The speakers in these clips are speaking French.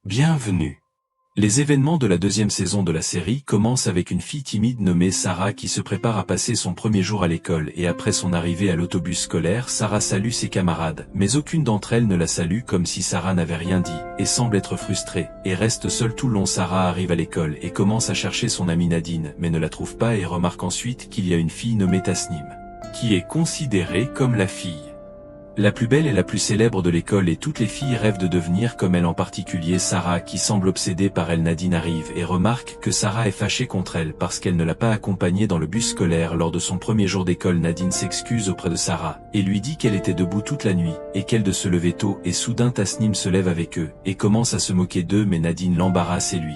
Bienvenue. Les événements de la deuxième saison de la série commencent avec une fille timide nommée Sarah qui se prépare à passer son premier jour à l'école et après son arrivée à l'autobus scolaire, Sarah salue ses camarades, mais aucune d'entre elles ne la salue comme si Sarah n'avait rien dit, et semble être frustrée, et reste seule tout le long. Sarah arrive à l'école et commence à chercher son amie Nadine, mais ne la trouve pas et remarque ensuite qu'il y a une fille nommée Tasnim, qui est considérée comme la fille la plus belle et la plus célèbre de l'école et toutes les filles rêvent de devenir comme elle, en particulier Sarah qui semble obsédée par elle. Nadine arrive et remarque que Sarah est fâchée contre elle parce qu'elle ne l'a pas accompagnée dans le bus scolaire lors de son premier jour d'école. Nadine s'excuse auprès de Sarah et lui dit qu'elle était debout toute la nuit et qu'elle de se lever tôt, et soudain Tasnim se lève avec eux et commence à se moquer d'eux, mais Nadine l'embarrasse et lui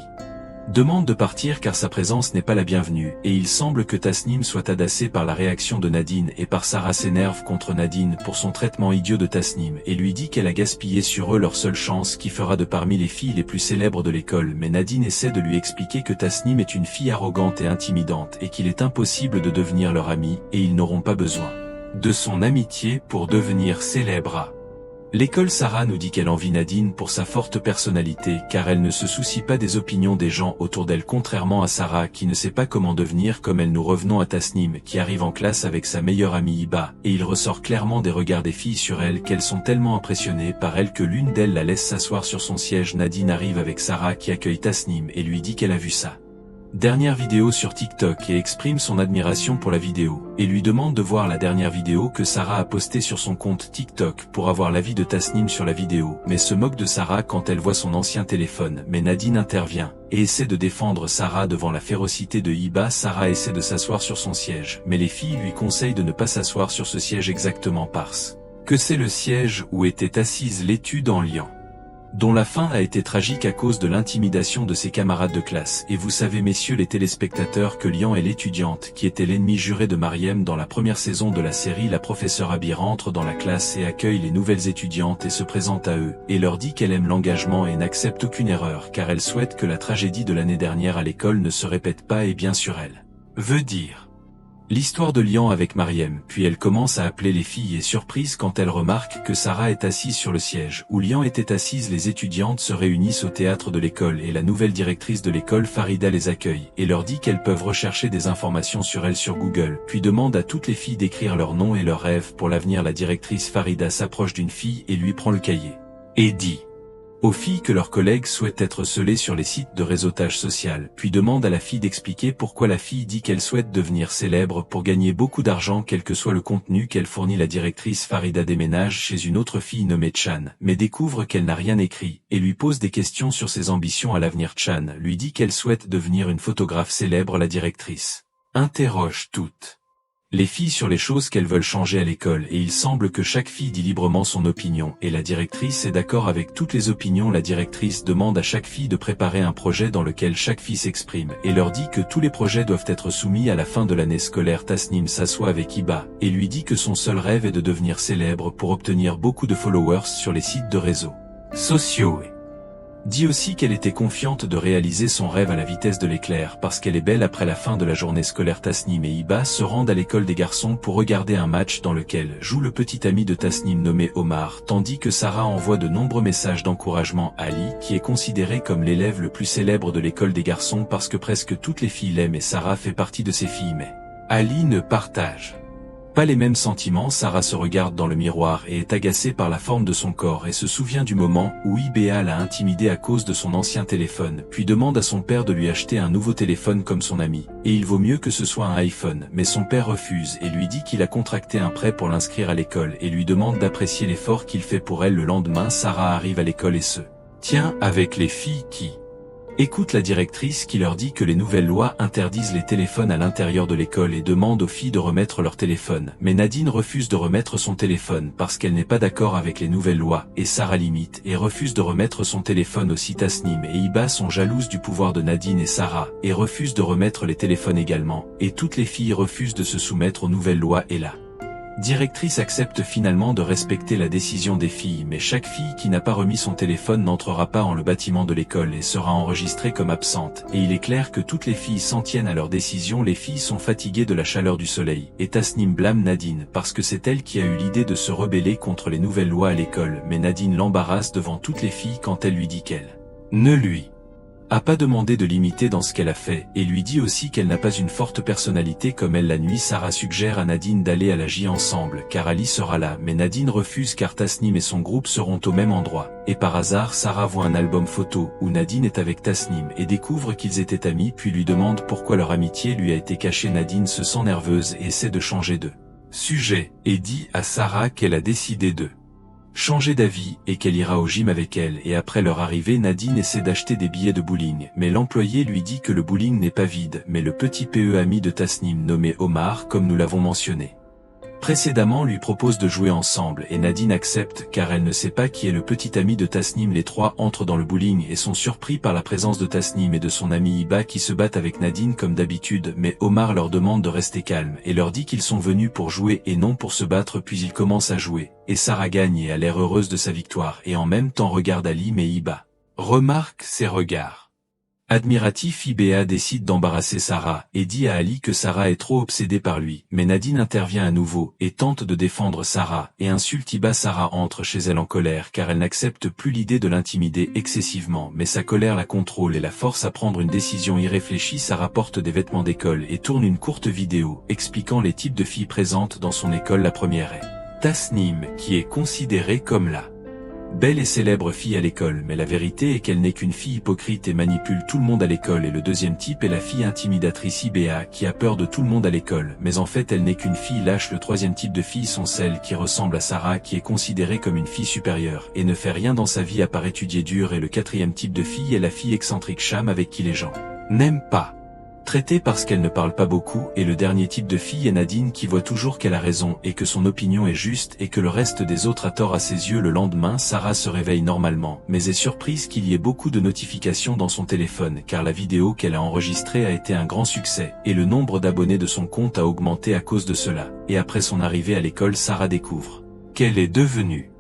demande de partir car sa présence n'est pas la bienvenue, et il semble que Tasnim soit agacé par la réaction de Nadine et par Sarah s'énerve contre Nadine pour son traitement idiot de Tasnim et lui dit qu'elle a gaspillé sur eux leur seule chance qui fera de parmi les filles les plus célèbres de l'école. Mais Nadine essaie de lui expliquer que Tasnim est une fille arrogante et intimidante et qu'il est impossible de devenir leur amie et ils n'auront pas besoin de son amitié pour devenir célèbres à l'école. Sarah nous dit qu'elle envie Nadine pour sa forte personnalité car elle ne se soucie pas des opinions des gens autour d'elle, contrairement à Sarah qui ne sait pas comment devenir comme elle. Nous revenons à Tasnim qui arrive en classe avec sa meilleure amie Hiba et il ressort clairement des regards des filles sur elle qu'elles sont tellement impressionnées par elle que l'une d'elles la laisse s'asseoir sur son siège. Nadine arrive avec Sarah qui accueille Tasnim et lui dit qu'elle a vu ça dernière vidéo sur TikTok et exprime son admiration pour la vidéo, et lui demande de voir la dernière vidéo que Sarah a postée sur son compte TikTok pour avoir l'avis de Tasnim sur la vidéo, mais se moque de Sarah quand elle voit son ancien téléphone. Mais Nadine intervient et essaie de défendre Sarah devant la férocité de Hiba. Sarah essaie de s'asseoir sur son siège, mais les filles lui conseillent de ne pas s'asseoir sur ce siège exactement parce que c'est le siège où était assise l'étude en Lian, dont la fin a été tragique à cause de l'intimidation de ses camarades de classe. Et vous savez, messieurs les téléspectateurs, que Lian est l'étudiante qui était l'ennemi juré de Mariem dans la première saison de la série. La professeure Abby rentre dans la classe et accueille les nouvelles étudiantes et se présente à eux, et leur dit qu'elle aime l'engagement et n'accepte aucune erreur car elle souhaite que la tragédie de l'année dernière à l'école ne se répète pas, et bien sûr elle veut dire l'histoire de Lian avec Mariem. Puis elle commence à appeler les filles et surprise quand elle remarque que Sarah est assise sur le siège où Lian était assise. Les étudiantes se réunissent au théâtre de l'école et la nouvelle directrice de l'école, Farida, les accueille et leur dit qu'elles peuvent rechercher des informations sur elle sur Google, puis demande à toutes les filles d'écrire leur nom et leurs rêves pour l'avenir. La directrice Farida s'approche d'une fille et lui prend le cahier et dit aux filles que leurs collègues souhaitent être scellés sur les sites de réseautage social, puis demande à la fille d'expliquer pourquoi. La fille dit qu'elle souhaite devenir célèbre pour gagner beaucoup d'argent quel que soit le contenu qu'elle fournit. La directrice Farida déménage chez une autre fille nommée Chan, mais découvre qu'elle n'a rien écrit, et lui pose des questions sur ses ambitions à l'avenir. Chan lui dit qu'elle souhaite devenir une photographe célèbre. La directrice interroge toutes les filles sur les choses qu'elles veulent changer à l'école et il semble que chaque fille dit librement son opinion et la directrice est d'accord avec toutes les opinions. La directrice demande à chaque fille de préparer un projet dans lequel chaque fille s'exprime et leur dit que tous les projets doivent être soumis à la fin de l'année scolaire. Tasnim s'assoit avec Hiba et lui dit que son seul rêve est de devenir célèbre pour obtenir beaucoup de followers sur les sites de réseaux sociaux et dit aussi qu'elle était confiante de réaliser son rêve à la vitesse de l'éclair parce qu'elle est belle. Après la fin de la journée scolaire, Tasnim et Hiba se rendent à l'école des garçons pour regarder un match dans lequel joue le petit ami de Tasnim nommé Omar, tandis que Sarah envoie de nombreux messages d'encouragement à Ali qui est considéré comme l'élève le plus célèbre de l'école des garçons parce que presque toutes les filles l'aiment et Sarah fait partie de ces filles, mais Ali ne partage pas les mêmes sentiments. Sarah se regarde dans le miroir et est agacée par la forme de son corps et se souvient du moment où Hiba l'a intimidée à cause de son ancien téléphone, puis demande à son père de lui acheter un nouveau téléphone comme son ami, et il vaut mieux que ce soit un iPhone, mais son père refuse et lui dit qu'il a contracté un prêt pour l'inscrire à l'école et lui demande d'apprécier l'effort qu'il fait pour elle. Le lendemain, Sarah arrive à l'école et se tient avec les filles qui écoute la directrice qui leur dit que les nouvelles lois interdisent les téléphones à l'intérieur de l'école et demande aux filles de remettre leur téléphone. Mais Nadine refuse de remettre son téléphone parce qu'elle n'est pas d'accord avec les nouvelles lois, et Sarah limite et refuse de remettre son téléphone aussi. Tasnim et Hiba sont jalouses du pouvoir de Nadine et Sarah, et refusent de remettre les téléphones également, et toutes les filles refusent de se soumettre aux nouvelles lois et la directrice accepte finalement de respecter la décision des filles, mais chaque fille qui n'a pas remis son téléphone n'entrera pas en le bâtiment de l'école et sera enregistrée comme absente, et il est clair que toutes les filles s'en tiennent à leur décision. Les filles sont fatiguées de la chaleur du soleil, et Tasnim blâme Nadine parce que c'est elle qui a eu l'idée de se rebeller contre les nouvelles lois à l'école, mais Nadine l'embarrasse devant toutes les filles quand elle lui dit qu'elle ne lui a pas demandé de l'imiter dans ce qu'elle a fait, et lui dit aussi qu'elle n'a pas une forte personnalité comme elle. La nuit, Sarah suggère à Nadine d'aller à la J ensemble, car Ali sera là, mais Nadine refuse car Tasnim et son groupe seront au même endroit, et par hasard Sarah voit un album photo où Nadine est avec Tasnim et découvre qu'ils étaient amis, puis lui demande pourquoi leur amitié lui a été cachée. Nadine se sent nerveuse et essaie de changer de sujet, et dit à Sarah qu'elle a décidé de changer d'avis et qu'elle ira au gym avec elle. Et après leur arrivée, Nadine essaie d'acheter des billets de bowling, mais l'employé lui dit que le bowling n'est pas vide, mais le petit PE ami de Tasnim nommé Omar, comme nous l'avons mentionné précédemment, lui propose de jouer ensemble et Nadine accepte car elle ne sait pas qui est le petit ami de Tasnim. Les trois entrent dans le bowling et sont surpris par la présence de Tasnim et de son ami Iba qui se battent avec Nadine comme d'habitude, mais Omar leur demande de rester calme et leur dit qu'ils sont venus pour jouer et non pour se battre. Puis ils commencent à jouer et Sarah gagne et a l'air heureuse de sa victoire et en même temps regarde Ali, mais Iba remarque ses regards admiratif. Iba décide d'embarrasser Sarah et dit à Ali que Sarah est trop obsédée par lui, mais Nadine intervient à nouveau et tente de défendre Sarah et insulte Iba. Sarah entre chez elle en colère car elle n'accepte plus l'idée de l'intimider excessivement, mais sa colère la contrôle et la force à prendre une décision irréfléchie. Sarah porte des vêtements d'école et tourne une courte vidéo expliquant les types de filles présentes dans son école. La première est Tasnim, qui est considérée comme la belle et célèbre fille à l'école, mais la vérité est qu'elle n'est qu'une fille hypocrite et manipule tout le monde à l'école. Et le deuxième type est la fille intimidatrice Iba qui a peur de tout le monde à l'école, mais en fait elle n'est qu'une fille lâche. Le troisième type de filles sont celles qui ressemblent à Sarah, qui est considérée comme une fille supérieure et ne fait rien dans sa vie à part étudier dur. Et le quatrième type de fille est la fille excentrique Cham, avec qui les gens n'aiment pas traitée parce qu'elle ne parle pas beaucoup. Et le dernier type de fille est Nadine, qui voit toujours qu'elle a raison et que son opinion est juste et que le reste des autres a tort à ses yeux. Le lendemain, Sarah se réveille normalement, mais est surprise qu'il y ait beaucoup de notifications dans son téléphone car la vidéo qu'elle a enregistrée a été un grand succès et le nombre d'abonnés de son compte a augmenté à cause de cela. Et après son arrivée à l'école, Sarah découvre qu'elle est devenue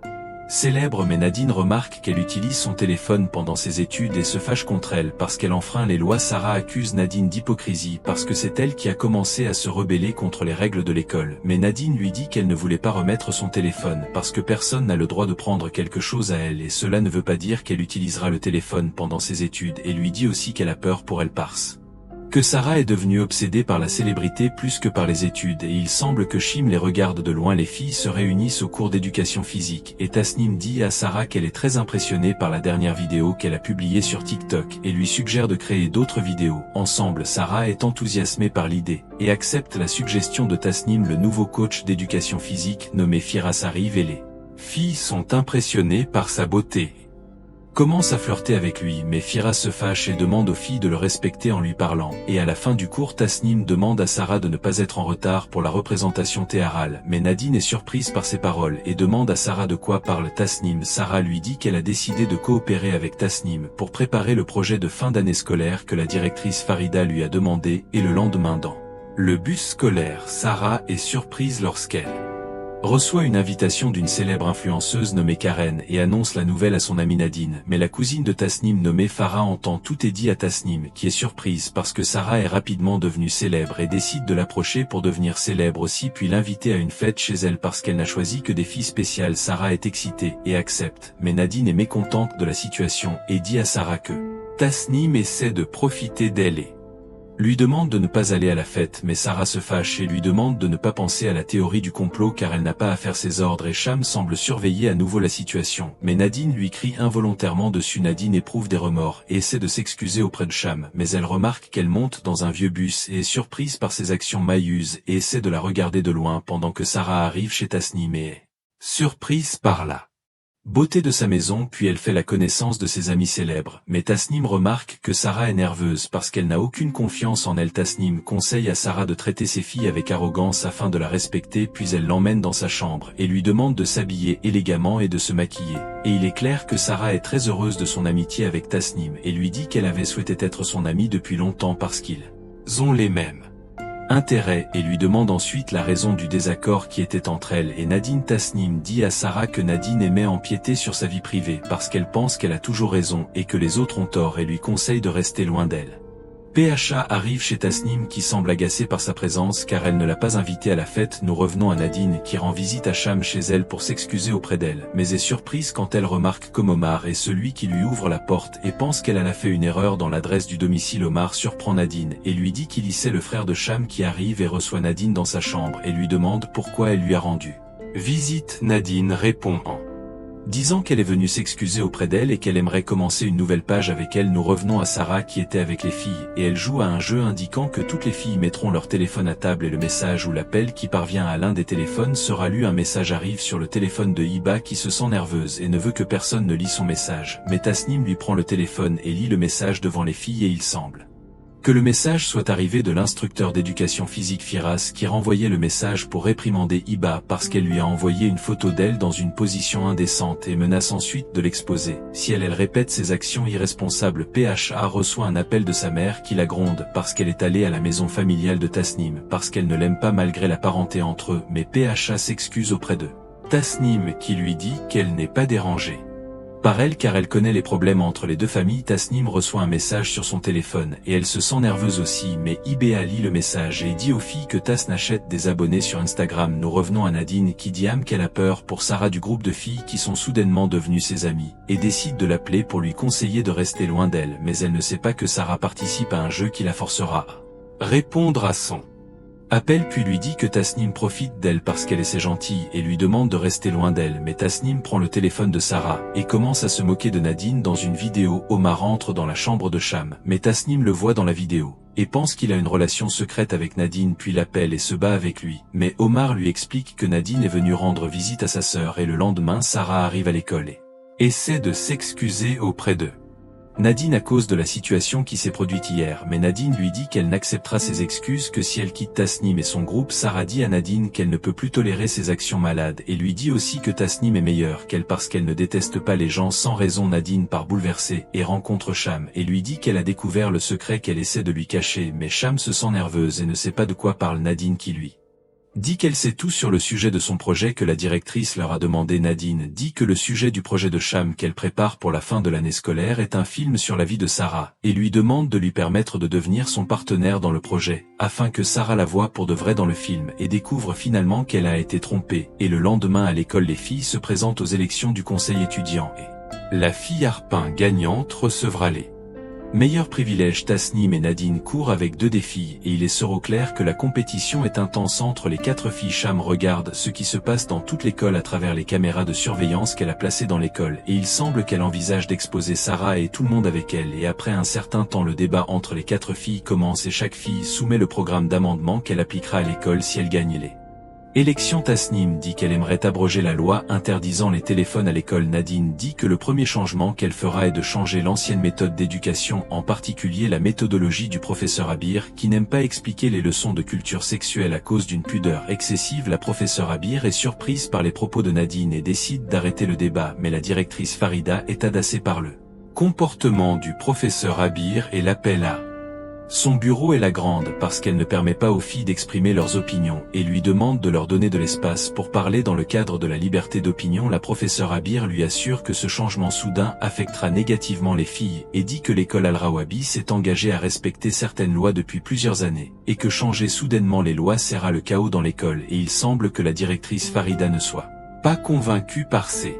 célèbre, mais Nadine remarque qu'elle utilise son téléphone pendant ses études et se fâche contre elle parce qu'elle enfreint les lois. Sarah accuse Nadine d'hypocrisie parce que c'est elle qui a commencé à se rebeller contre les règles de l'école, mais Nadine lui dit qu'elle ne voulait pas remettre son téléphone parce que personne n'a le droit de prendre quelque chose à elle, et cela ne veut pas dire qu'elle utilisera le téléphone pendant ses études, et lui dit aussi qu'elle a peur pour elle parce que Sarah est devenue obsédée par la célébrité plus que par les études, et il semble que Chim les regarde de loin. Les filles se réunissent au cours d'éducation physique et Tasnim dit à Sarah qu'elle est très impressionnée par la dernière vidéo qu'elle a publiée sur TikTok et lui suggère de créer d'autres vidéos ensemble. Sarah est enthousiasmée par l'idée et accepte la suggestion de Tasnim. Le nouveau coach d'éducation physique nommé Firas arrive et les filles sont impressionnées par sa beauté, commence à flirter avec lui, mais Firas se fâche et demande aux filles de le respecter en lui parlant. Et à la fin du cours, Tasnim demande à Sarah de ne pas être en retard pour la représentation théâtrale, mais Nadine est surprise par ses paroles et demande à Sarah de quoi parle Tasnim. Sarah lui dit qu'elle a décidé de coopérer avec Tasnim pour préparer le projet de fin d'année scolaire que la directrice Farida lui a demandé, et le lendemain dans le bus scolaire, Sarah est surprise lorsqu'elle reçoit une invitation d'une célèbre influenceuse nommée Karen et annonce la nouvelle à son amie Nadine, mais la cousine de Tasnim nommée Farah entend tout et dit à Tasnim, qui est surprise parce que Sarah est rapidement devenue célèbre, et décide de l'approcher pour devenir célèbre aussi, puis l'inviter à une fête chez elle parce qu'elle n'a choisi que des filles spéciales. Sarah est excitée et accepte, mais Nadine est mécontente de la situation et dit à Sarah que Tasnim essaie de profiter d'elle et lui demande de ne pas aller à la fête, mais Sarah se fâche et lui demande de ne pas penser à la théorie du complot car elle n'a pas à faire ses ordres, et Cham semble surveiller à nouveau la situation, mais Nadine lui crie involontairement dessus. Nadine éprouve des remords et essaie de s'excuser auprès de Cham, mais elle remarque qu'elle monte dans un vieux bus et est surprise par ses actions mailleuses et essaie de la regarder de loin pendant que Sarah arrive chez Tasnim et est surprise par la beauté de sa maison, puis elle fait la connaissance de ses amis célèbres, mais Tasnim remarque que Sarah est nerveuse parce qu'elle n'a aucune confiance en elle. Tasnim conseille à Sarah de traiter ses filles avec arrogance afin de la respecter, puis elle l'emmène dans sa chambre et lui demande de s'habiller élégamment et de se maquiller, et il est clair que Sarah est très heureuse de son amitié avec Tasnim et lui dit qu'elle avait souhaité être son amie depuis longtemps parce qu'ils ont les mêmes intérêt, et lui demande ensuite la raison du désaccord qui était entre elles et Nadine. Tasnim dit à Sarah que Nadine aimait empiéter sur sa vie privée parce qu'elle pense qu'elle a toujours raison et que les autres ont tort, et lui conseille de rester loin d'elle. PHA arrive chez Tasnim qui semble agacée par sa présence car elle ne l'a pas invitée à la fête. Nous revenons à Nadine qui rend visite à Cham chez elle pour s'excuser auprès d'elle, mais est surprise quand elle remarque qu'Omar est celui qui lui ouvre la porte et pense qu'elle a fait une erreur dans l'adresse du domicile. Omar surprend Nadine et lui dit qu'il c'est le frère de Cham qui arrive et reçoit Nadine dans sa chambre et lui demande pourquoi elle lui a rendu visite. Nadine répond en disant qu'elle est venue s'excuser auprès d'elle et qu'elle aimerait commencer une nouvelle page avec elle. Nous revenons à Sarah qui était avec les filles et elle joue à un jeu indiquant que toutes les filles mettront leur téléphone à table et le message ou l'appel qui parvient à l'un des téléphones sera lu. Un message arrive sur le téléphone de Hiba qui se sent nerveuse et ne veut que personne ne lit son message, mais Tasnim lui prend le téléphone et lit le message devant les filles et il semble que le message soit arrivé de l'instructeur d'éducation physique Firas qui renvoyait le message pour réprimander Hiba parce qu'elle lui a envoyé une photo d'elle dans une position indécente et menace ensuite de l'exposer. Si elle répète ses actions irresponsables, PHA reçoit un appel de sa mère qui la gronde parce qu'elle est allée à la maison familiale de Tasnim parce qu'elle ne l'aime pas malgré la parenté entre eux, mais PHA s'excuse auprès d'eux. Tasnim qui lui dit qu'elle n'est pas dérangée par elle car elle connaît les problèmes entre les deux familles. Tasnim reçoit un message sur son téléphone et elle se sent nerveuse aussi, mais Iba lit le message et dit aux filles que Tas n'achète des abonnés sur Instagram. Nous revenons à Nadine qui dit qu'elle a peur pour Sarah du groupe de filles qui sont soudainement devenues ses amies et décide de l'appeler pour lui conseiller de rester loin d'elle, mais elle ne sait pas que Sarah participe à un jeu qui la forcera à répondre à son appelle puis lui dit que Tasnim profite d'elle parce qu'elle est si gentille et lui demande de rester loin d'elle, mais Tasnim prend le téléphone de Sarah et commence à se moquer de Nadine dans une vidéo. Omar entre dans la chambre de Cham, mais Tasnim le voit dans la vidéo et pense qu'il a une relation secrète avec Nadine puis l'appelle et se bat avec lui, mais Omar lui explique que Nadine est venue rendre visite à sa sœur et le lendemain Sarah arrive à l'école et essaie de s'excuser auprès d'eux. Nadine à cause de la situation qui s'est produite hier, mais Nadine lui dit qu'elle n'acceptera ses excuses que si elle quitte Tasnim et son groupe. Sarah dit à Nadine qu'elle ne peut plus tolérer ses actions malades et lui dit aussi que Tasnim est meilleure qu'elle parce qu'elle ne déteste pas les gens sans raison. Nadine part bouleversée et rencontre Cham et lui dit qu'elle a découvert le secret qu'elle essaie de lui cacher, mais Cham se sent nerveuse et ne sait pas de quoi parle Nadine qui lui dit qu'elle sait tout sur le sujet de son projet que la directrice leur a demandé. Nadine dit que le sujet du projet de Cham qu'elle prépare pour la fin de l'année scolaire est un film sur la vie de Sarah, et lui demande de lui permettre de devenir son partenaire dans le projet, afin que Sarah la voie pour de vrai dans le film et découvre finalement qu'elle a été trompée. Et le lendemain à l'école les filles se présentent aux élections du conseil étudiant et la fille Arpin gagnante recevra les meilleurs privilèges. Tasnim et Nadine courent avec deux des filles et il est sur clair que la compétition est intense entre les 4 filles. Cham regarde ce qui se passe dans toute l'école à travers les caméras de surveillance qu'elle a placées dans l'école et il semble qu'elle envisage d'exposer Sarah et tout le monde avec elle. Et après un certain temps le débat entre les 4 filles commence et chaque fille soumet le programme d'amendement qu'elle appliquera à l'école si elle gagne les élections. Tasnim dit qu'elle aimerait abroger la loi interdisant les téléphones à l'école. Nadine dit que le premier changement qu'elle fera est de changer l'ancienne méthode d'éducation, en particulier la méthodologie du professeur Abir qui n'aime pas expliquer les leçons de culture sexuelle à cause d'une pudeur excessive. La professeure Abir est surprise par les propos de Nadine et décide d'arrêter le débat, mais la directrice Farida est agacée par le comportement du professeur Abir et l'appelle à son bureau et la grande parce qu'elle ne permet pas aux filles d'exprimer leurs opinions et lui demande de leur donner de l'espace pour parler dans le cadre de la liberté d'opinion. La professeure Abir lui assure que ce changement soudain affectera négativement les filles et dit que l'école Al-Rawabi s'est engagée à respecter certaines lois depuis plusieurs années et que changer soudainement les lois sera le chaos dans l'école. Et il semble que la directrice Farida ne soit pas convaincue par ces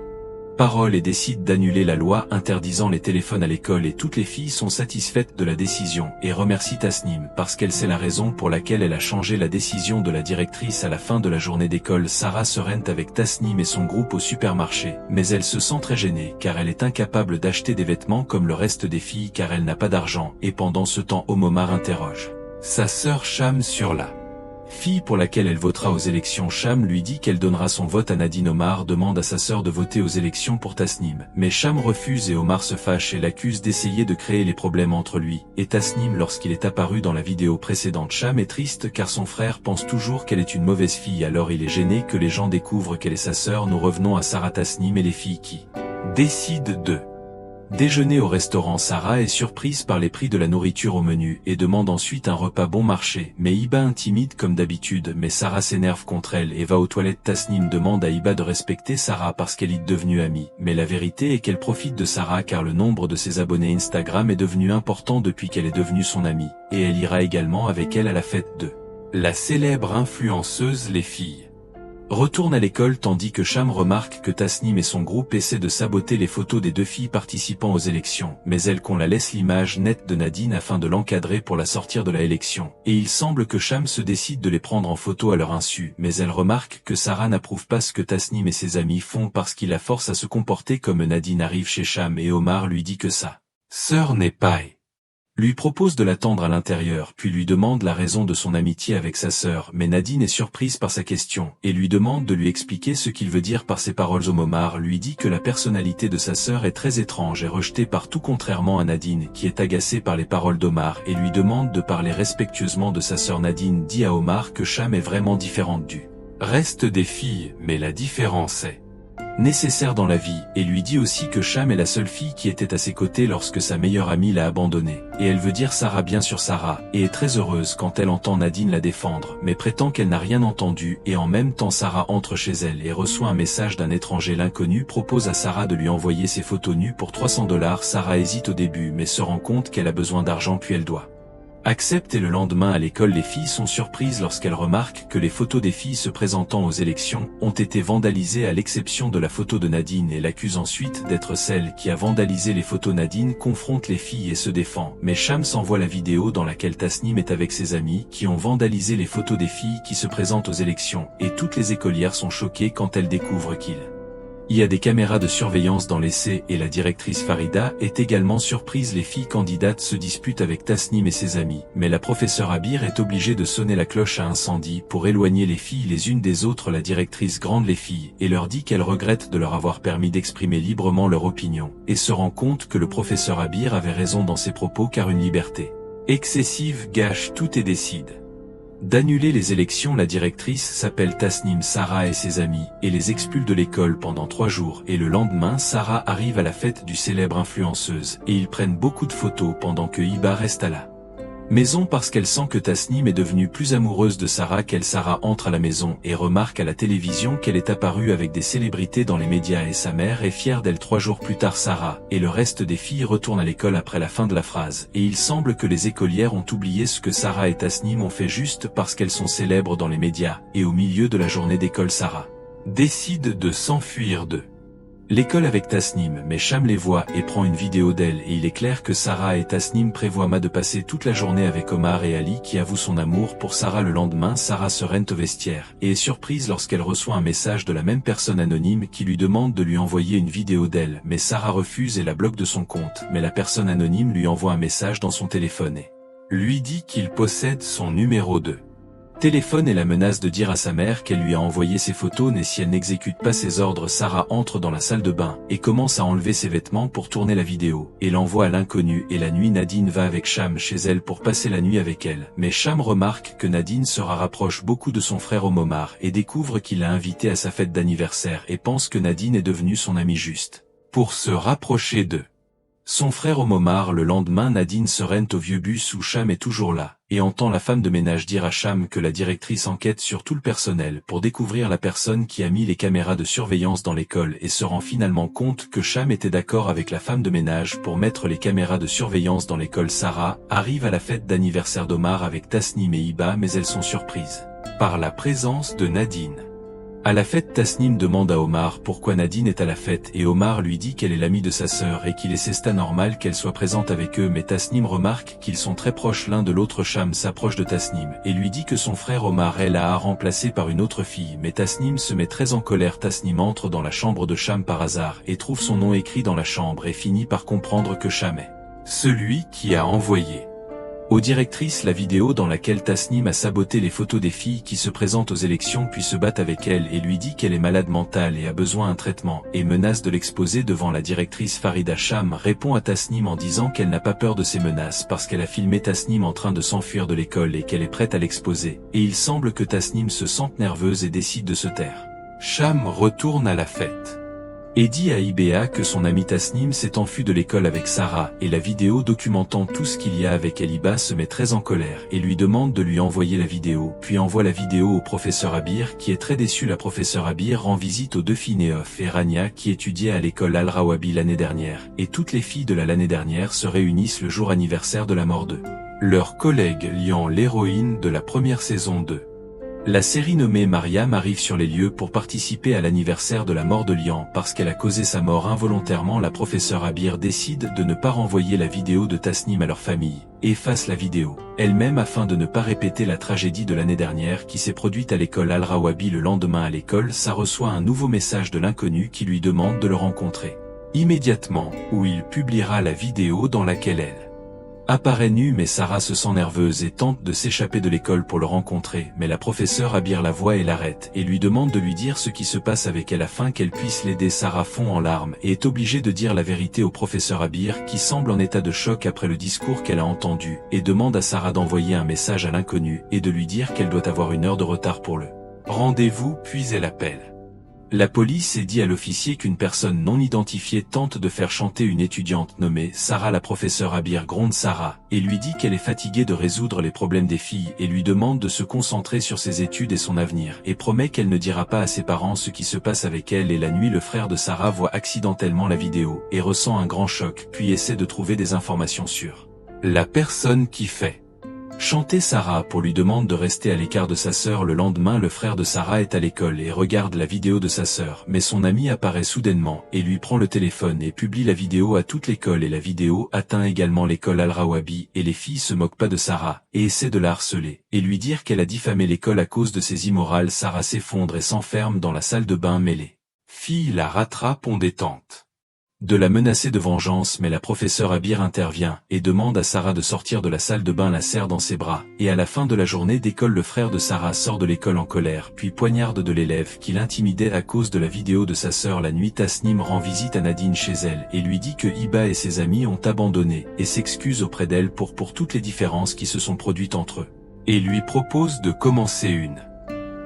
parole et décide d'annuler la loi interdisant les téléphones à l'école et toutes les filles sont satisfaites de la décision et remercient Tasnim parce qu'elle sait la raison pour laquelle elle a changé la décision de la directrice. À la fin de la journée d'école, Sarah se rend avec Tasnim et son groupe au supermarché, mais elle se sent très gênée car elle est incapable d'acheter des vêtements comme le reste des filles car elle n'a pas d'argent et pendant ce temps Omar interroge sa sœur Cham sur la fille pour laquelle elle votera aux élections. Cham lui dit qu'elle donnera son vote à Nadine. Omar demande à sa sœur de voter aux élections pour Tasnim, mais Cham refuse et Omar se fâche et l'accuse d'essayer de créer les problèmes entre lui et Tasnim lorsqu'il est apparu dans la vidéo précédente. Cham est triste car son frère pense toujours qu'elle est une mauvaise fille, alors il est gêné que les gens découvrent qu'elle est sa sœur. Nous revenons à Sarah, Tasnim et les filles qui décident de Déjeuner au restaurant. Sarah est surprise par les prix de la nourriture au menu et demande ensuite un repas bon marché, mais Hiba intimide comme d'habitude, mais Sarah s'énerve contre elle et va aux toilettes. Tasnim demande à Hiba de respecter Sarah parce qu'elle est devenue amie, mais la vérité est qu'elle profite de Sarah car le nombre de ses abonnés Instagram est devenu important depuis qu'elle est devenue son amie, et elle ira également avec elle à la fête de la célèbre influenceuse. Les filles retourne à l'école tandis que Cham remarque que Tasnim et son groupe essaient de saboter les photos des deux filles participant aux élections, mais elle qu'on la laisse l'image nette de Nadine afin de l'encadrer pour la sortir de la élection, et il semble que Cham se décide de les prendre en photo à leur insu, mais elle remarque que Sarah n'approuve pas ce que Tasnim et ses amis font parce qu'il la force à se comporter comme Nadine. Arrive chez Cham et Omar lui dit que sa sœur n'est pas lui propose de l'attendre à l'intérieur puis lui demande la raison de son amitié avec sa sœur, mais Nadine est surprise par sa question et lui demande de lui expliquer ce qu'il veut dire par ses paroles. Omar lui dit que la personnalité de sa sœur est très étrange et rejetée par tout, contrairement à Nadine qui est agacée par les paroles d'Omar et lui demande de parler respectueusement de sa sœur. Nadine dit à Omar que Cham est vraiment différente du reste des filles, mais la différence est nécessaire dans la vie, et lui dit aussi que Cham est la seule fille qui était à ses côtés lorsque sa meilleure amie l'a abandonnée, et elle veut dire Sarah. Bien sûr Sarah, et est très heureuse quand elle entend Nadine la défendre, mais prétend qu'elle n'a rien entendu, et en même temps Sarah entre chez elle et reçoit un message d'un étranger. L'inconnu propose à Sarah de lui envoyer ses photos nues pour $300. Sarah hésite au début mais se rend compte qu'elle a besoin d'argent puis elle doit accepte. Et le lendemain à l'école, les filles sont surprises lorsqu'elles remarquent que les photos des filles se présentant aux élections ont été vandalisées à l'exception de la photo de Nadine et l'accuse ensuite d'être celle qui a vandalisé les photos. Nadine confronte les filles et se défend, mais Cham s'envoie la vidéo dans laquelle Tasnim est avec ses amis qui ont vandalisé les photos des filles qui se présentent aux élections, et toutes les écolières sont choquées quand elles découvrent qu'il y a des caméras de surveillance dans l'essai, et la directrice Farida est également surprise. Les filles candidates se disputent avec Tasnim et ses amis, mais la professeure Abir est obligée de sonner la cloche à incendie pour éloigner les filles les unes des autres. La directrice grande les filles et leur dit qu'elle regrette de leur avoir permis d'exprimer librement leur opinion, et se rend compte que le professeur Abir avait raison dans ses propos car une liberté excessive gâche tout et décide d'annuler les élections. La directrice s'appelle Tasnim Sarah et ses amis, et les expulse de l'école pendant 3 jours, et le lendemain Sarah arrive à la fête du célèbre influenceuse, et ils prennent beaucoup de photos pendant que Hiba reste à la maison parce qu'elle sent que Tasnim est devenue plus amoureuse de Sarah qu'elle. Sarah entre à la maison et remarque à la télévision qu'elle est apparue avec des célébrités dans les médias et sa mère est fière d'elle. 3 jours plus tard, Sarah et le reste des filles retournent à l'école après la fin de la phrase, et il semble que les écolières ont oublié ce que Sarah et Tasnim ont fait juste parce qu'elles sont célèbres dans les médias, et au milieu de la journée d'école Sarah décide de s'enfuir de l'école avec Tasnim, mais Cham les voit et prend une vidéo d'elle, et il est clair que Sarah et Tasnim prévoient de passer toute la journée avec Omar et Ali qui avoue son amour pour Sarah. Le lendemain, Sarah se rend au vestiaire et est surprise lorsqu'elle reçoit un message de la même personne anonyme qui lui demande de lui envoyer une vidéo d'elle, mais Sarah refuse et la bloque de son compte, mais la personne anonyme lui envoie un message dans son téléphone et lui dit qu'il possède son numéro de téléphone et la menace de dire à sa mère qu'elle lui a envoyé ses photos, mais si elle n'exécute pas ses ordres. Sarah entre dans la salle de bain et commence à enlever ses vêtements pour tourner la vidéo, et l'envoie à l'inconnu. Et la nuit, Nadine va avec Cham chez elle pour passer la nuit avec elle, mais Cham remarque que Nadine se rapproche beaucoup de son frère Omar et découvre qu'il l'a invité à sa fête d'anniversaire et pense que Nadine est devenue son amie juste pour se rapprocher de son frère Omar. Le lendemain, Nadine se rend au vieux bus où Cham est toujours là, et entend la femme de ménage dire à Cham que la directrice enquête sur tout le personnel pour découvrir la personne qui a mis les caméras de surveillance dans l'école, et se rend finalement compte que Cham était d'accord avec la femme de ménage pour mettre les caméras de surveillance dans l'école. Sarah arrive à la fête d'anniversaire d'Omar avec Tasnim et Hiba, mais elles sont surprises par la présence de Nadine. À la fête, Tasnim demande à Omar pourquoi Nadine est à la fête, et Omar lui dit qu'elle est l'amie de sa sœur et qu'il est c'est normal qu'elle soit présente avec eux, mais Tasnim remarque qu'ils sont très proches l'un de l'autre. Cham s'approche de Tasnim et lui dit que son frère Omar est là, remplacé par une autre fille, mais Tasnim se met très en colère. Tasnim entre dans la chambre de Cham par hasard et trouve son nom écrit dans la chambre et finit par comprendre que Cham est celui qui a envoyé aux directrices la vidéo dans laquelle Tasnim a saboté les photos des filles qui se présentent aux élections puis se battent avec elle, et lui dit qu'elle est malade mentale et a besoin d'un traitement, et menace de l'exposer devant la directrice Farida. Cham répond à Tasnim en disant qu'elle n'a pas peur de ces menaces parce qu'elle a filmé Tasnim en train de s'enfuir de l'école et qu'elle est prête à l'exposer, et il semble que Tasnim se sente nerveuse et décide de se taire. Cham retourne à la fête et dit à Iba que son ami Tasnim s'est enfui de l'école avec Sarah, et la vidéo documentant tout ce qu'il y a avec elle. Iba se met très en colère et lui demande de lui envoyer la vidéo, puis envoie la vidéo au professeur Abir qui est très déçu. La professeure Abir rend visite aux deux filles Neof et Rania qui étudiaient à l'école Al-Rawabi l'année dernière, et toutes les filles de l'année dernière se réunissent le jour anniversaire de la mort de leur collègue Lian, l'héroïne de la première saison 2. La série nommée Mariam arrive sur les lieux pour participer à l'anniversaire de la mort de Lian parce qu'elle a causé sa mort involontairement. La professeure Abir décide de ne pas renvoyer la vidéo de Tasnim à leur famille, et efface la vidéo elle-même afin de ne pas répéter la tragédie de l'année dernière qui s'est produite à l'école Al-Rawabi. Le lendemain à l'école, ça reçoit un nouveau message de l'inconnu qui lui demande de le rencontrer immédiatement, où il publiera la vidéo dans laquelle elle apparaît nue, mais Sarah se sent nerveuse et tente de s'échapper de l'école pour le rencontrer, mais la professeure Abir la voit et l'arrête et lui demande de lui dire ce qui se passe avec elle afin qu'elle puisse l'aider. Sarah fond en larmes et est obligée de dire la vérité au professeur Abir qui semble en état de choc après le discours qu'elle a entendu, et demande à Sarah d'envoyer un message à l'inconnu et de lui dire qu'elle doit avoir 1 heure de retard pour le rendez-vous, puis elle appelle la police et dit à l'officier qu'une personne non identifiée tente de faire chanter une étudiante nommée Sarah. La professeure Abir gronde Sarah et lui dit qu'elle est fatiguée de résoudre les problèmes des filles et lui demande de se concentrer sur ses études et son avenir, et promet qu'elle ne dira pas à ses parents ce qui se passe avec elle. Et la nuit, le frère de Sarah voit accidentellement la vidéo et ressent un grand choc, puis essaie de trouver des informations sur la personne qui fait chanter Sarah pour lui demande de rester à l'écart de sa sœur. Le lendemain, le frère de Sarah est à l'école et regarde la vidéo de sa sœur, mais son ami apparaît soudainement et lui prend le téléphone et publie la vidéo à toute l'école, et la vidéo atteint également l'école Al-Rawabi, et les filles se moquent pas de Sarah et essaient de la harceler et lui dire qu'elle a diffamé l'école à cause de ses immorales. Sarah s'effondre et s'enferme dans la salle de bain, mais les filles la rattrapent en détente de la menacer de vengeance, mais la professeure Abir intervient et demande à Sarah de sortir de la salle de bain, la serre dans ses bras, et à la fin de la journée d'école, le frère de Sarah sort de l'école en colère puis poignarde de l'élève qui l'intimidait à cause de la vidéo de sa sœur. La nuit, Tasnim rend visite à Nadine chez elle et lui dit que Iba et ses amis ont abandonné et s'excuse auprès d'elle pour toutes les différences qui se sont produites entre eux, et lui propose de commencer une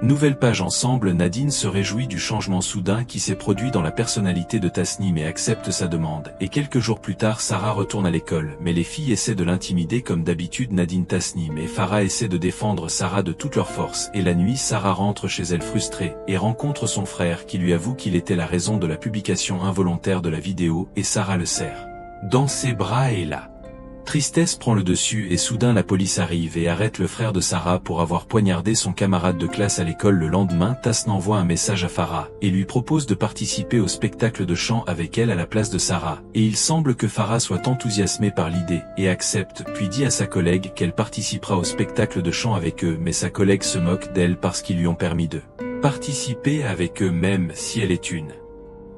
nouvelle page ensemble. Nadine se réjouit du changement soudain qui s'est produit dans la personnalité de Tasnim et accepte sa demande, et quelques jours plus tard, Sarah retourne à l'école, mais les filles essaient de l'intimider comme d'habitude. Nadine, Tasnim et Farah essaient de défendre Sarah de toute leur force, et la nuit, Sarah rentre chez elle frustrée et rencontre son frère qui lui avoue qu'il était la raison de la publication involontaire de la vidéo, et Sarah le serre dans ses bras et la tristesse prend le dessus, et soudain la police arrive et arrête le frère de Sarah pour avoir poignardé son camarade de classe à l'école. Le lendemain, Tasnim envoie un message à Farah et lui propose de participer au spectacle de chant avec elle à la place de Sarah, et il semble que Farah soit enthousiasmée par l'idée et accepte, puis dit à sa collègue qu'elle participera au spectacle de chant avec eux, mais sa collègue se moque d'elle parce qu'ils lui ont permis de participer avec eux même si elle est une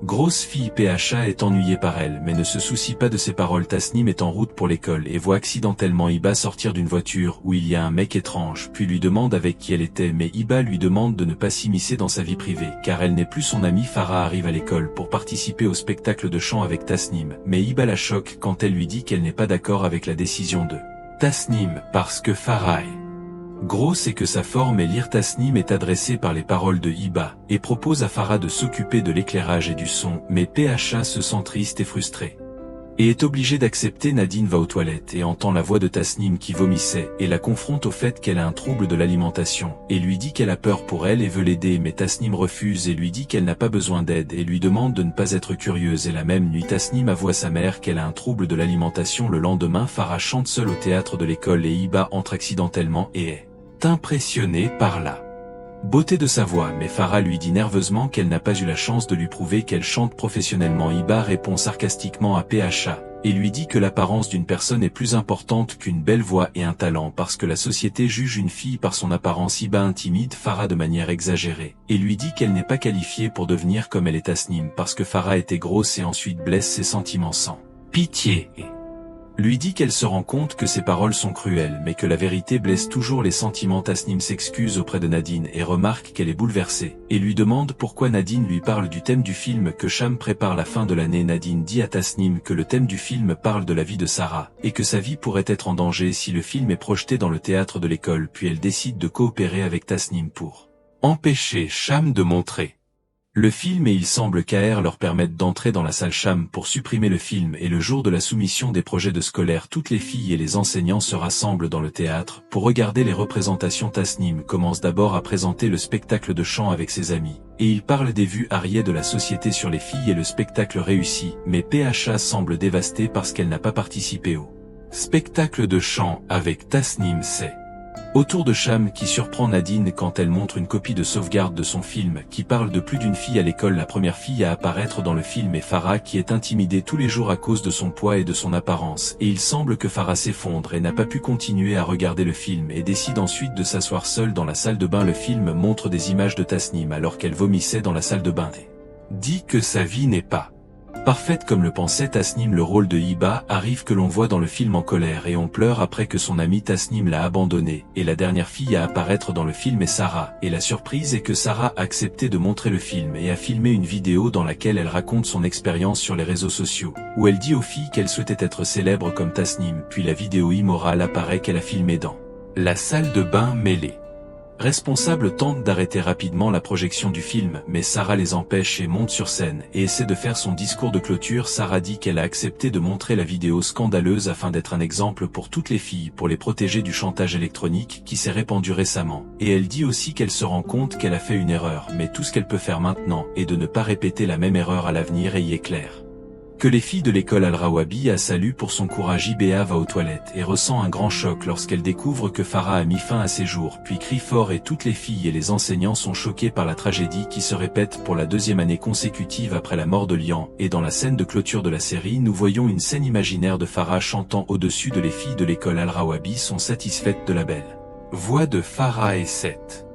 grosse fille. PHA est ennuyée par elle mais ne se soucie pas de ses paroles. Tasnim est en route pour l'école et voit accidentellement Iba sortir d'une voiture où il y a un mec étrange, puis lui demande avec qui elle était, mais Iba lui demande de ne pas s'immiscer dans sa vie privée car elle n'est plus son amie. Farah arrive à l'école pour participer au spectacle de chant avec Tasnim, mais Iba la choque quand elle lui dit qu'elle n'est pas d'accord avec la décision de Tasnim parce que Farah est grosse et que sa forme est lire. Tasnim est adressée par les paroles de Iba et propose à Farah de s'occuper de l'éclairage et du son, mais PHA se sent triste et frustré et est obligé d'accepter. Nadine va aux toilettes et entend la voix de Tasnim qui vomissait et la confronte au fait qu'elle a un trouble de l'alimentation et lui dit qu'elle a peur pour elle et veut l'aider, mais Tasnim refuse et lui dit qu'elle n'a pas besoin d'aide et lui demande de ne pas être curieuse. Et la même nuit, Tasnim avoue à sa mère qu'elle a un trouble de l'alimentation. Le lendemain, Farah chante seule au théâtre de l'école et Iba entre accidentellement et est impressionnée par la beauté de sa voix, mais Farah lui dit nerveusement qu'elle n'a pas eu la chance de lui prouver qu'elle chante professionnellement. Iba répond sarcastiquement à PHA et lui dit que l'apparence d'une personne est plus importante qu'une belle voix et un talent parce que la société juge une fille par son apparence. Iba intimide Farah de manière exagérée et lui dit qu'elle n'est pas qualifiée pour devenir comme elle est Tasnim parce que Farah était grosse, et ensuite blesse ses sentiments sans pitié et lui dit qu'elle se rend compte que ses paroles sont cruelles mais que la vérité blesse toujours les sentiments. Tasnim s'excuse auprès de Nadine et remarque qu'elle est bouleversée et lui demande pourquoi Nadine lui parle du thème du film que Cham prépare la fin de l'année. Nadine dit à Tasnim que le thème du film parle de la vie de Sarah et que sa vie pourrait être en danger si le film est projeté dans le théâtre de l'école, puis elle décide de coopérer avec Tasnim pour empêcher Cham de montrer Le film et il semble qu'AR leur permettent d'entrer dans la salle Cham pour supprimer le film et le jour de la soumission des projets de scolaire toutes les filles et les enseignants se rassemblent dans le théâtre pour regarder les représentations. Tasnim commence d'abord à présenter le spectacle de chant avec ses amis, et il parle des vues arriérées de la société sur les filles et le spectacle réussit, mais PHA semble dévastée parce qu'elle n'a pas participé au spectacle de chant avec Tasnim. C'est autour de Cham qui surprend Nadine quand elle montre une copie de sauvegarde de son film qui parle de plus d'une fille à l'école. La première fille à apparaître dans le film est Farah qui est intimidée tous les jours à cause de son poids et de son apparence et il semble que Farah s'effondre et n'a pas pu continuer à regarder le film et décide ensuite de s'asseoir seule dans la salle de bain. Le film montre des images de Tasnim alors qu'elle vomissait dans la salle de bain et dit que sa vie n'est pas parfaite comme le pensait Tasnim. Le rôle de Hiba arrive que l'on voit dans le film en colère et on pleure après que son amie Tasnim l'a abandonné, et la dernière fille à apparaître dans le film est Sarah, et la surprise est que Sarah a accepté de montrer le film et a filmé une vidéo dans laquelle elle raconte son expérience sur les réseaux sociaux, où elle dit aux filles qu'elle souhaitait être célèbre comme Tasnim, puis la vidéo immorale apparaît qu'elle a filmé dans la salle de bain mêlée. Responsables tentent d'arrêter rapidement la projection du film, mais Sarah les empêche et monte sur scène et essaie de faire son discours de clôture. Sarah dit qu'elle a accepté de montrer la vidéo scandaleuse afin d'être un exemple pour toutes les filles pour les protéger du chantage électronique qui s'est répandu récemment, et elle dit aussi qu'elle se rend compte qu'elle a fait une erreur, mais tout ce qu'elle peut faire maintenant est de ne pas répéter la même erreur à l'avenir et y est clair que les filles de l'école Al-Rawabi a salué pour son courage. Iba va aux toilettes et ressent un grand choc lorsqu'elle découvre que Farah a mis fin à ses jours, puis crie fort et toutes les filles et les enseignants sont choqués par la tragédie qui se répète pour la deuxième année consécutive après la mort de Lian. Et dans la scène de clôture de la série, nous voyons une scène imaginaire de Farah chantant au-dessus de les filles de l'école Al-Rawabi sont satisfaites de la belle voix de Farah et cette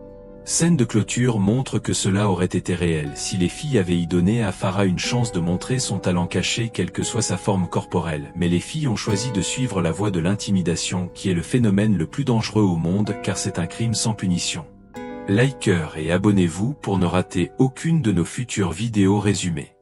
scène de clôture montre que cela aurait été réel si les filles avaient donné à Farah une chance de montrer son talent caché quelle que soit sa forme corporelle, mais les filles ont choisi de suivre la voie de l'intimidation qui est le phénomène le plus dangereux au monde car c'est un crime sans punition. Likez et abonnez-vous pour ne rater aucune de nos futures vidéos résumées.